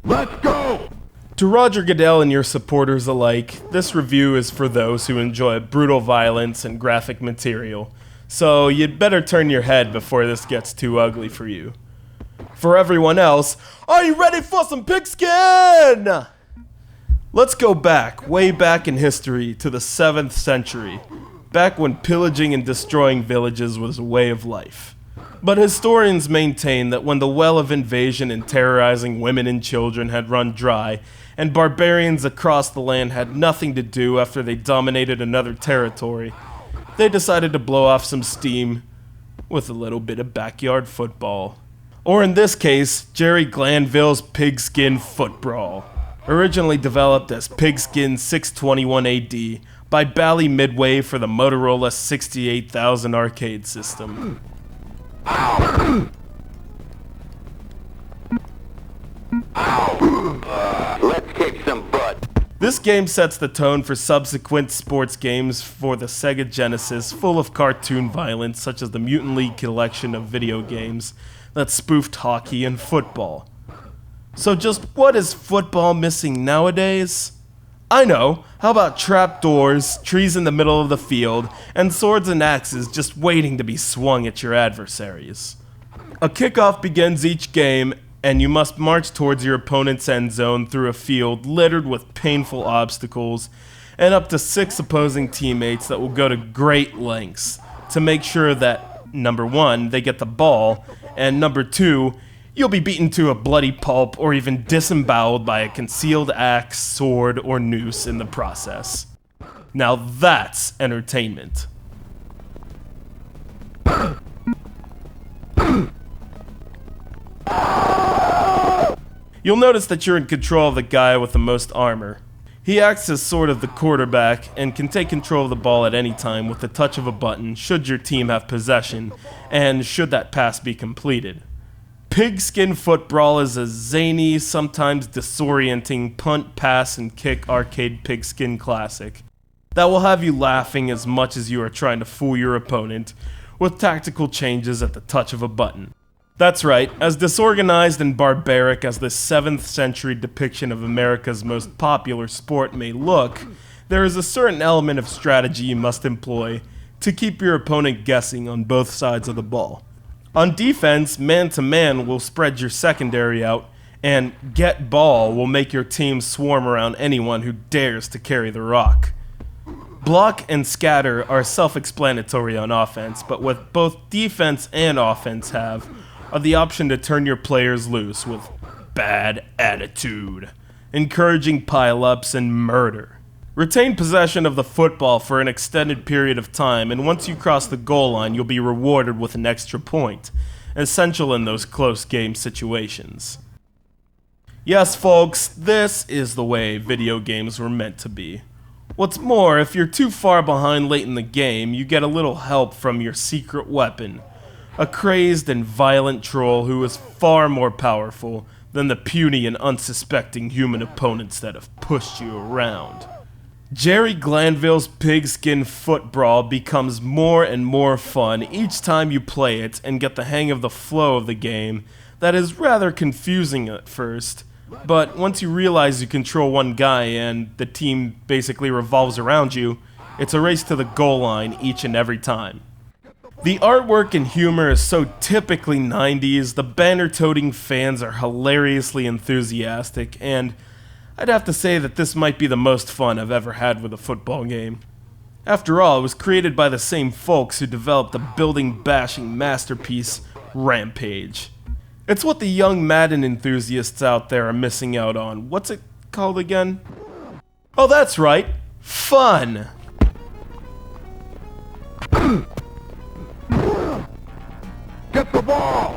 Let's go! To Roger Goodell and your supporters alike, this review is for those who enjoy brutal violence and graphic material, so you'd better turn your head before this gets too ugly for you. For everyone else, are you ready for some pigskin? Let's go back, way back in history, to the 7th century, back when pillaging and destroying villages was a way of life. But historians maintain that when the well of invasion and terrorizing women and children had run dry, and barbarians across the land had nothing to do after they dominated another territory, they decided to blow off some steam with a little bit of backyard football. Or in this case, Jerry Glanville's Pigskin Footbrawl. Originally developed as Pigskin 621 AD by Bally Midway for the Motorola 68000 arcade system. Let's kick some butt. This game sets the tone for subsequent sports games for the Sega Genesis, full of cartoon violence such as the Mutant League collection of video games that spoofed hockey and football. So just what is football missing nowadays? I know, how about trapdoors, trees in the middle of the field, and swords and axes just waiting to be swung at your adversaries? A kickoff begins each game, and you must march towards your opponent's end zone through a field littered with painful obstacles, and up to 6 opposing teammates that will go to great lengths to make sure that, number 1, they get the ball, and number 2, you'll be beaten to a bloody pulp or even disemboweled by a concealed axe, sword, or noose in the process. Now that's entertainment. You'll notice that you're in control of the guy with the most armor. He acts as sort of the quarterback and can take control of the ball at any time with the touch of a button should your team have possession and should that pass be completed. Pigskin Footbrawl is a zany, sometimes disorienting punt, pass, and kick arcade pigskin classic that will have you laughing as much as you are trying to fool your opponent with tactical changes at the touch of a button. That's right, as disorganized and barbaric as this 7th century depiction of America's most popular sport may look, there is a certain element of strategy you must employ to keep your opponent guessing on both sides of the ball. On defense, man-to-man will spread your secondary out, and get ball will make your team swarm around anyone who dares to carry the rock. Block and scatter are self-explanatory on offense, but what both defense and offense have are the option to turn your players loose with bad attitude, encouraging pile-ups, and murder. Retain possession of the football for an extended period of time, and once you cross the goal line, you'll be rewarded with an extra point, essential in those close game situations. Yes, folks, this is the way video games were meant to be. What's more, if you're too far behind late in the game, you get a little help from your secret weapon, a crazed and violent troll who is far more powerful than the puny and unsuspecting human opponents that have pushed you around. Jerry Glanville's Pigskin Footbrawl becomes more and more fun each time you play it and get the hang of the flow of the game that is rather confusing at first, but once you realize you control one guy and the team basically revolves around you, it's a race to the goal line each and every time. The artwork and humor is so typically 90s, the banner-toting fans are hilariously enthusiastic, and I'd have to say that this might be the most fun I've ever had with a football game. After all, it was created by the same folks who developed the building-bashing masterpiece, Rampage. It's what the young Madden enthusiasts out there are missing out on. What's it called again? Oh, that's right, fun! Get the ball!